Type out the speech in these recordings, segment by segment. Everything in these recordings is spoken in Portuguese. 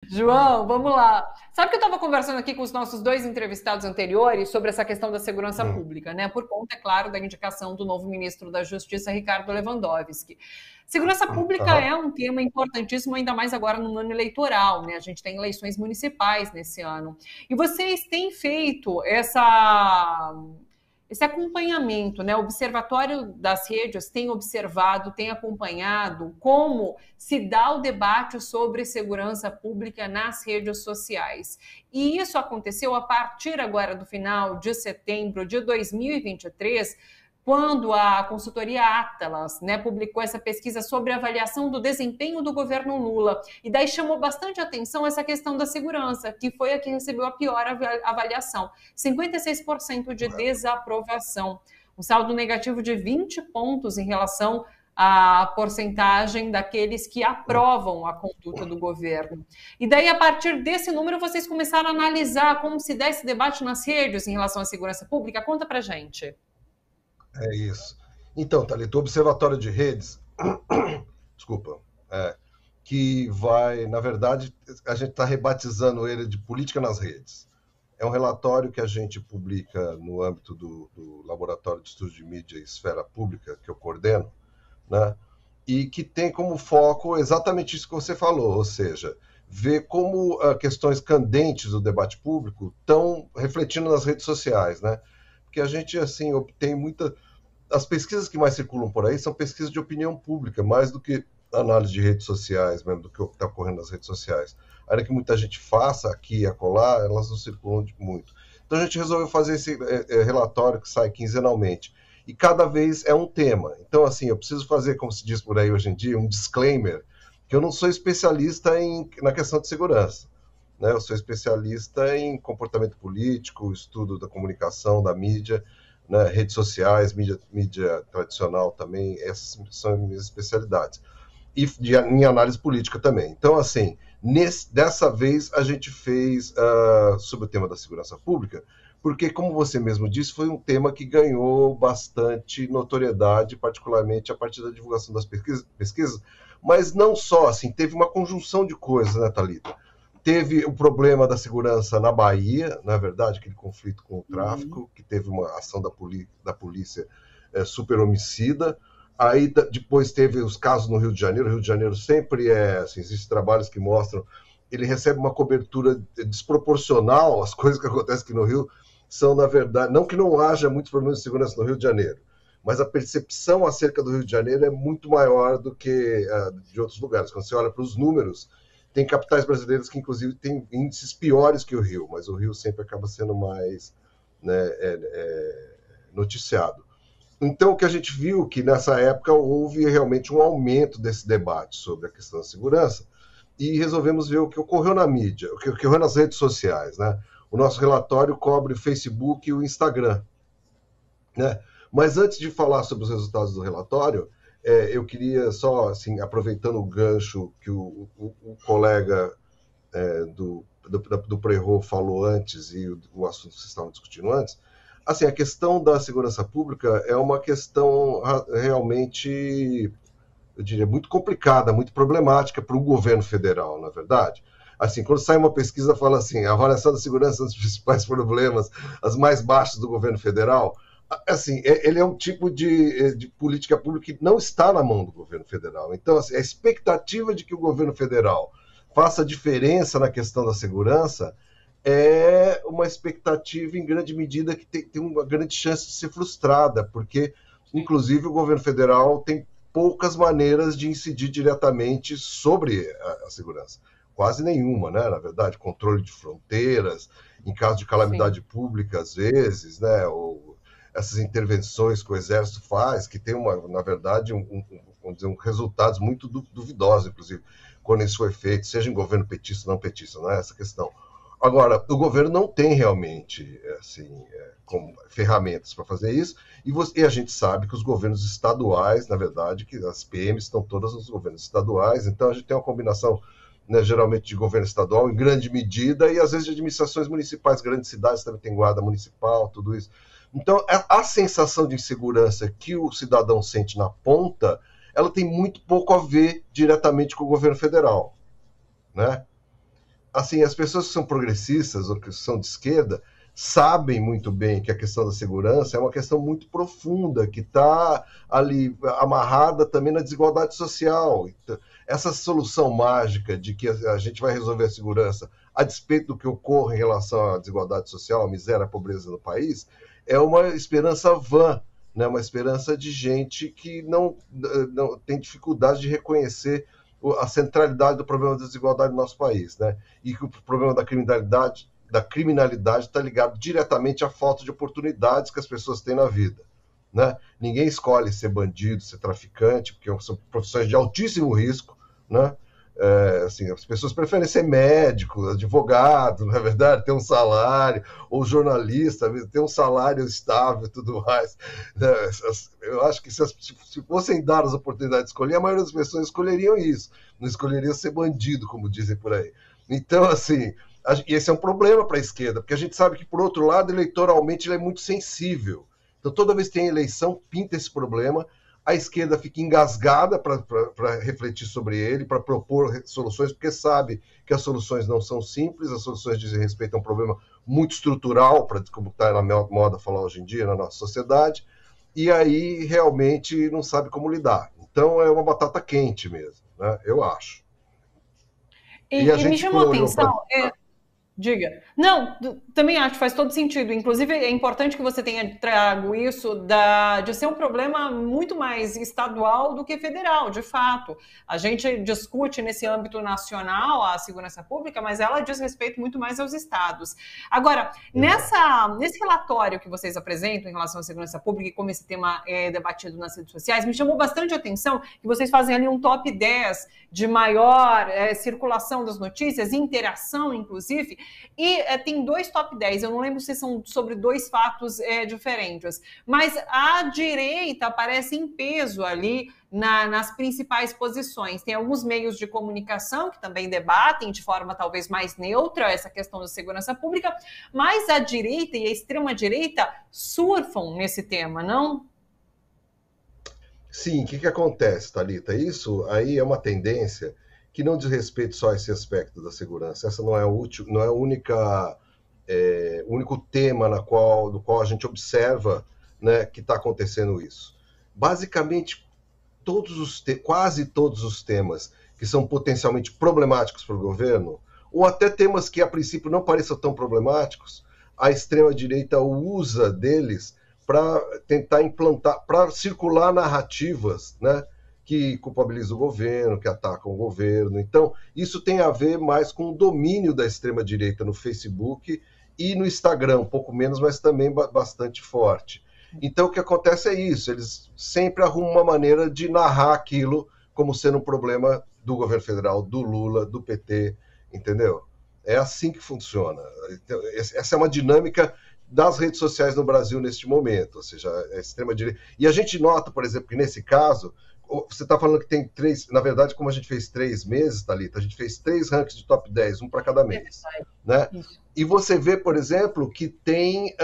João, vamos lá. Sabe que eu estava conversando aqui com os nossos dois entrevistados anteriores sobre essa questão da segurança Hum. pública, né? Por conta, é claro, da indicação do novo ministro da Justiça, Ricardo Lewandowski. Segurança pública Aham. é um tema importantíssimo, ainda mais agora no ano eleitoral, né? A gente tem eleições municipais nesse ano. E vocês têm feito esse acompanhamento, né? O Observatório das Redes tem observado, tem acompanhado como se dá o debate sobre segurança pública nas redes sociais. E isso aconteceu a partir agora do final de setembro de 2023, quando a consultoria Atlas, né, publicou essa pesquisa sobre a avaliação do desempenho do governo Lula. E daí chamou bastante atenção essa questão da segurança, que foi a que recebeu a pior avaliação. 56% de desaprovação. Um saldo negativo de 20 pontos em relação à porcentagem daqueles que aprovam a conduta do governo. E daí, a partir desse número, vocês começaram a analisar como se dá esse debate nas redes em relação à segurança pública. Conta pra gente. É isso. Então, Thalita, o Observatório de Redes, desculpa, que vai, na verdade, a gente está rebatizando ele de Política nas Redes. É um relatório que a gente publica no âmbito do Laboratório de Estudos de Mídia e Esfera Pública, que eu coordeno, né? E que tem como foco exatamente isso que você falou, ou seja, ver como questões candentes do debate público estão refletindo nas redes sociais, né? Porque a gente, assim, obtém muita... As pesquisas que mais circulam por aí são pesquisas de opinião pública, mais do que análise de redes sociais, mesmo do que está ocorrendo nas redes sociais. Ainda que muita gente faça aqui e acolá, elas não circulam muito. Então a gente resolveu fazer esse relatório que sai quinzenalmente. E cada vez é um tema. Então, assim, eu preciso fazer, como se diz por aí hoje em dia, um disclaimer, que eu não sou especialista na questão de segurança. Né? Eu sou especialista em comportamento político, estudo da comunicação, da mídia, né? Redes sociais, mídia tradicional também, essas são as minhas especialidades. E em análise política também. Então, assim, dessa vez a gente fez sobre o tema da segurança pública, porque, como você mesmo disse, foi um tema que ganhou bastante notoriedade, particularmente a partir da divulgação das pesquisas, mas não só, assim, teve uma conjunção de coisas, né, Thalita? Teve o problema da segurança na Bahia, na verdade, aquele conflito com o tráfico, que teve uma ação da polícia super homicida. Aí depois teve os casos no Rio de Janeiro. O Rio de Janeiro sempre assim, existem trabalhos que mostram, ele recebe uma cobertura desproporcional. As coisas que acontecem aqui no Rio são, na verdade, não que não haja muitos problemas de segurança no Rio de Janeiro, mas a percepção acerca do Rio de Janeiro é muito maior do que de outros lugares. Quando você olha para os números, tem capitais brasileiras que, inclusive, têm índices piores que o Rio, mas o Rio sempre acaba sendo mais, né, noticiado. Então, o que a gente viu que nessa época houve realmente um aumento desse debate sobre a questão da segurança e resolvemos ver o que ocorreu na mídia, o que ocorreu nas redes sociais, né? O nosso relatório cobre o Facebook e o Instagram, né? Mas antes de falar sobre os resultados do relatório, eu queria só, assim, aproveitando o gancho que o colega do Prerro falou antes e o assunto que vocês estavam discutindo antes, assim, a questão da segurança pública é uma questão realmente, eu diria, muito complicada, muito problemática para o governo federal, na verdade. Assim, quando sai uma pesquisa, fala assim, a avaliação da segurança dos principais problemas, as mais baixas do governo federal, assim, ele é um tipo de política pública que não está na mão do governo federal. Então, assim, a expectativa de que o governo federal faça diferença na questão da segurança é uma expectativa, em grande medida, que tem uma grande chance de ser frustrada, porque, inclusive, o governo federal tem poucas maneiras de incidir diretamente sobre a segurança. Quase nenhuma, né? Na verdade, controle de fronteiras, em caso de calamidade pública, às vezes, né? Ou essas intervenções que o Exército faz, que tem, na verdade, vamos dizer, resultados muito duvidosos, inclusive, quando isso foi feito, seja em governo petista ou não petista, não é essa questão. Agora, o governo não tem realmente assim, como ferramentas para fazer isso, e a gente sabe que os governos estaduais, na verdade, que as PMs estão todas nos governos estaduais, então a gente tem uma combinação, né, geralmente de governo estadual, em grande medida, e às vezes de administrações municipais, grandes cidades também tem guarda municipal, tudo isso. Então, a sensação de insegurança que o cidadão sente na ponta, ela tem muito pouco a ver diretamente com o governo federal, né? assim, as pessoas que são progressistas ou que são de esquerda sabem muito bem que a questão da segurança é uma questão muito profunda, que está ali amarrada também na desigualdade social. Então, essa solução mágica de que a gente vai resolver a segurança a despeito do que ocorre em relação à desigualdade social, à miséria, à pobreza no país, é uma esperança vã, né? Uma esperança de gente que não tem dificuldade de reconhecer a centralidade do problema da desigualdade no nosso país, né? E que o problema da criminalidade está ligado diretamente à falta de oportunidades que as pessoas têm na vida, né? Ninguém escolhe ser bandido, ser traficante, porque são profissões de altíssimo risco, né? Assim, as pessoas preferem ser médico, advogado, na verdade, ter um salário, ou jornalista, ter um salário estável e tudo mais, né? Eu acho que se fossem dar as oportunidades de escolher, a maioria das pessoas escolheriam isso, não escolheriam ser bandido, como dizem por aí. Então, assim, esse é um problema para a esquerda, porque a gente sabe que, por outro lado, eleitoralmente ele é muito sensível. Então, toda vez que tem eleição, pinta esse problema, a esquerda fica engasgada para refletir sobre ele, para propor soluções, porque sabe que as soluções não são simples, as soluções dizem respeito a um problema muito estrutural, como está na moda falar hoje em dia na nossa sociedade, e aí realmente não sabe como lidar. Então é uma batata quente mesmo, né? Eu acho. E a gente me chamou a atenção... Diga. Não, também acho que faz todo sentido. Inclusive, é importante que você tenha trago isso de ser um problema muito mais estadual do que federal, de fato. A gente discute nesse âmbito nacional a segurança pública, mas ela diz respeito muito mais aos estados. Agora, nesse relatório que vocês apresentam em relação à segurança pública e como esse tema é debatido nas redes sociais, me chamou bastante a atenção que vocês fazem ali um top 10 de maior circulação das notícias, interação, inclusive, e tem 2 top 10, eu não lembro se são sobre 2 fatos diferentes, mas a direita aparece em peso ali nas principais posições. Tem alguns meios de comunicação que também debatem de forma talvez mais neutra essa questão da segurança pública, mas a direita e a extrema-direita surfam nesse tema, não? Sim, o que acontece, Thalita? Isso aí é uma tendência que não diz respeito só a esse aspecto da segurança. Essa não é o único tema do qual a gente observa, né, que está acontecendo isso. Basicamente, quase todos os temas que são potencialmente problemáticos para o governo, ou até temas que a princípio não pareçam tão problemáticos, a extrema-direita usa deles para tentar implantar, para circular narrativas, né, que culpabilizam o governo, que atacam o governo. Então, isso tem a ver mais com o domínio da extrema-direita no Facebook e no Instagram, um pouco menos, mas também bastante forte. Então, o que acontece é isso, eles sempre arrumam uma maneira de narrar aquilo como sendo um problema do governo federal, do Lula, do PT, entendeu? É assim que funciona. Então, essa é uma dinâmica das redes sociais no Brasil neste momento, ou seja, a extrema-direita. E a gente nota, por exemplo, que nesse caso, você está falando que tem 3, na verdade, como a gente fez 3 meses, Thalita, a gente fez 3 rankings de top 10, um para cada mês, né? E você vê, por exemplo, que tem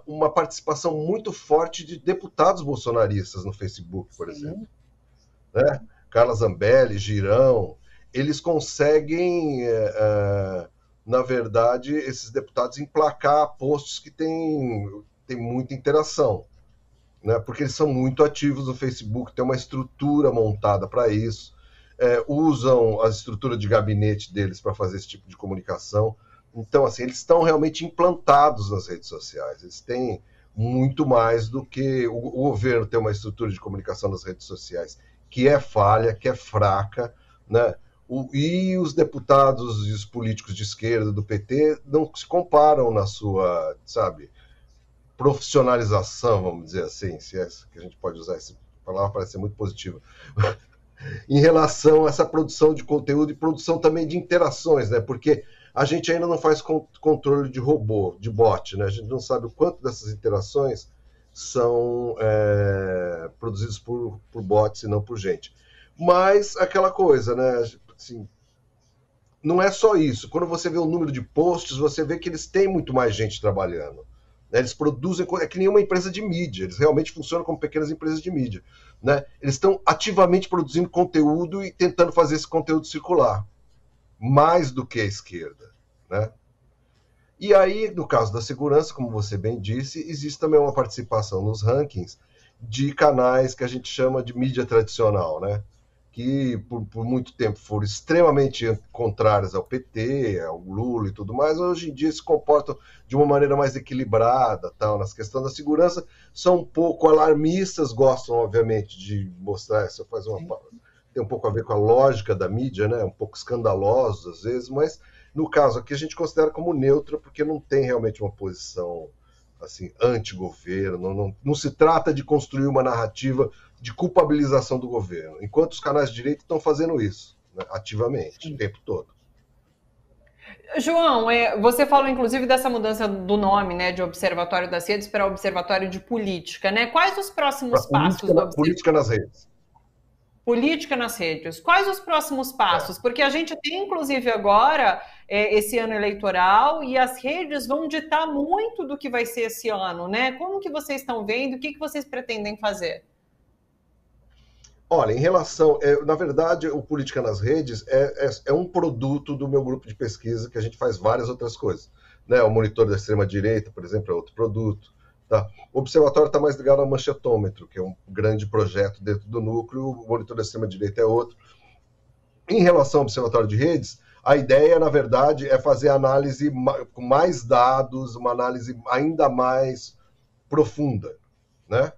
uma participação muito forte de deputados bolsonaristas no Facebook, por exemplo, né? Carla Zambelli, Girão, eles conseguem, na verdade, esses deputados emplacar posts que têm muita interação, né? Porque eles são muito ativos no Facebook, tem uma estrutura montada para isso, usam a estrutura de gabinete deles para fazer esse tipo de comunicação. Então, assim, eles estão realmente implantados nas redes sociais, eles têm muito mais do que o governo ter uma estrutura de comunicação nas redes sociais, que é falha, que é fraca, né? E os deputados e os políticos de esquerda do PT não se comparam na sua, sabe, profissionalização, vamos dizer assim, se é que a gente pode usar essa palavra, parece ser muito positiva, em relação a essa produção de conteúdo e produção também de interações, né? Porque a gente ainda não faz controle de robô, de bot, né? A gente não sabe o quanto dessas interações são produzidas por bots e não por gente. Mas aquela coisa, né? Assim, não é só isso. Quando você vê o número de posts, você vê que eles têm muito mais gente trabalhando. Eles produzem, é que nem uma empresa de mídia, eles realmente funcionam como pequenas empresas de mídia, né? Eles estão ativamente produzindo conteúdo e tentando fazer esse conteúdo circular. mais do que a esquerda, né? E aí, no caso da segurança, como você bem disse, existe também uma participação nos rankings de canais que a gente chama de mídia tradicional, né? Que por muito tempo foram extremamente contrários ao PT, ao Lula e tudo mais, hoje em dia se comportam de uma maneira mais equilibrada, tal, nas questões da segurança, são um pouco alarmistas, gostam, obviamente, de mostrar, isso tem um pouco a ver com a lógica da mídia, né? Um pouco escandalosos às vezes, mas no caso aqui a gente considera como neutra, porque não tem realmente uma posição assim, anti-governo, não se trata de construir uma narrativa de culpabilização do governo, enquanto os canais de direita estão fazendo isso, né, ativamente, o tempo todo. João, você falou inclusive dessa mudança do nome, né, de Observatório das Redes para Observatório de Política, né? Quais os próximos passos do Observatório? Política nas redes. Política nas redes. Quais os próximos passos? Porque a gente tem, inclusive, agora esse ano eleitoral e as redes vão ditar muito do que vai ser esse ano, né? Como que vocês estão vendo? O que vocês pretendem fazer? Olha, em relação... na verdade, o Política nas Redes é um produto do meu grupo de pesquisa, que a gente faz várias outras coisas, né? O Monitor da Extrema-Direita, por exemplo, é outro produto. Tá. O observatório está mais ligado ao manchetômetro, que é um grande projeto dentro do núcleo, o Monitor da Extrema-Direita é outro. Em relação ao observatório de redes, a ideia, na verdade, é fazer análise com mais dados, uma análise ainda mais profunda, né?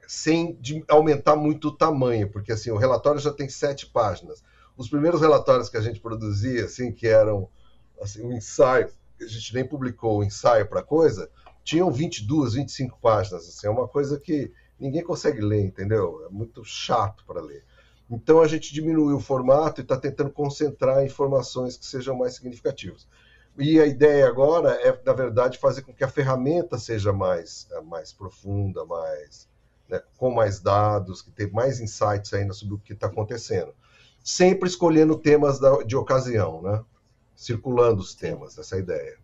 Sem aumentar muito o tamanho, porque assim, o relatório já tem 7 páginas. Os primeiros relatórios que a gente produzia, assim, que eram assim, um ensaio, a gente nem publicou o ensaio para coisa, tinham 22, 25 páginas, assim, é uma coisa que ninguém consegue ler, entendeu? É muito chato para ler. Então a gente diminuiu o formato e está tentando concentrar informações que sejam mais significativas. E a ideia agora é, na verdade, fazer com que a ferramenta seja mais profunda, né, com mais dados, que tenha mais insights ainda sobre o que está acontecendo. Sempre escolhendo temas de ocasião, né? Circulando os temas, essa é a ideia.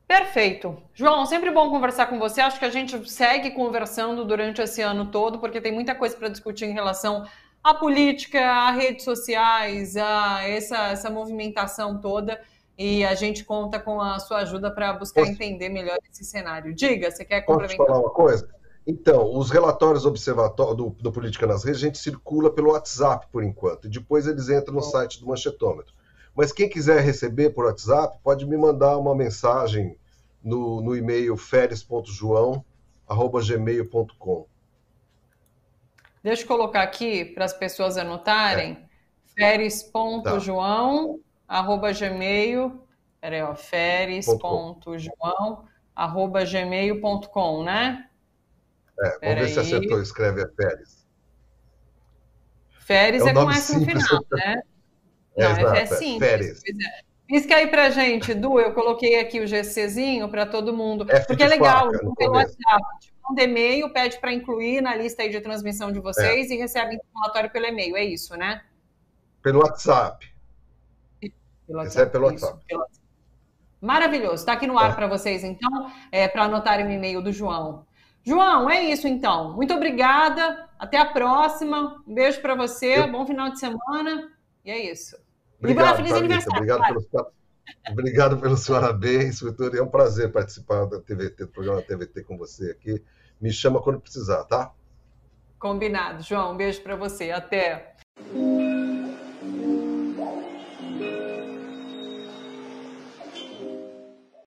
Perfeito. João, sempre bom conversar com você. Acho que a gente segue conversando durante esse ano todo, porque tem muita coisa para discutir em relação à política, a redes sociais, a essa movimentação toda. E a gente conta com a sua ajuda para buscar entender melhor esse cenário. Diga, você quer complementar? Posso falar uma coisa? Então, os relatórios do Política nas Redes, a gente circula pelo WhatsApp, por enquanto. E depois eles entram no site do Manchetômetro. Mas quem quiser receber por WhatsApp, pode me mandar uma mensagem no e-mail feres.joão@gmail.com. Deixa eu colocar aqui para as pessoas anotarem. feres.joão@gmail. Peraí, ó, feres.joão@gmail.com, né? Vamos ver se acertou, escreve a Feres. Feres é com S no final, né? Não, é simples. Feres. Pisca aí pra gente, Du, eu coloquei aqui o GCzinho para todo mundo, porque é legal, pelo WhatsApp, manda e-mail, pede para incluir na lista aí de transmissão de vocês e recebe o relatório pelo e-mail, é isso, né? Pelo WhatsApp. Recebe pelo WhatsApp. Maravilhoso, está aqui no ar para vocês, então, para anotarem o e-mail do João. João, é isso então. Muito obrigada, até a próxima, um beijo para você, bom final de semana, e é isso. Obrigado, feliz Thalita, aniversário. obrigado pelos parabéns, Vitor. É um prazer participar do programa TVT com você aqui. Me chama quando precisar, tá? Combinado, João. Um beijo para você. Até.